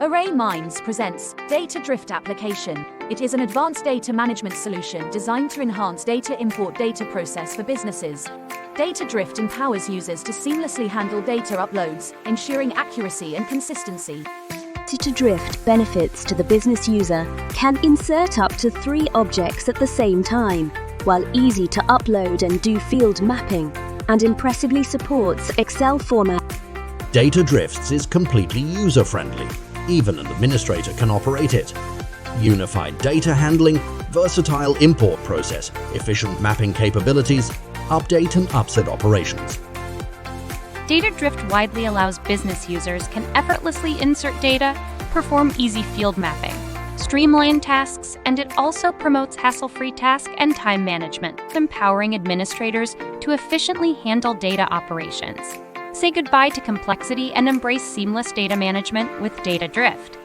Array Minds presents Data Drift Application. It is an advanced data management solution designed to enhance data import data process for businesses. Data Drift empowers users to seamlessly handle data uploads, ensuring accuracy and consistency. Data Drift benefits to the business user can insert up to 3 objects at the same time, while easy to upload and do field mapping, and impressively supports Excel format. Data Drifts is completely user-friendly. Even an administrator can operate it. Unified data handling, versatile import process, efficient mapping capabilities, update and upset operations. Data Drift widely allows business users can effortlessly insert data, perform easy field mapping, streamline tasks, and it also promotes hassle-free task and time management, empowering administrators to efficiently handle data operations. Say goodbye to complexity and embrace seamless data management with Data Drift.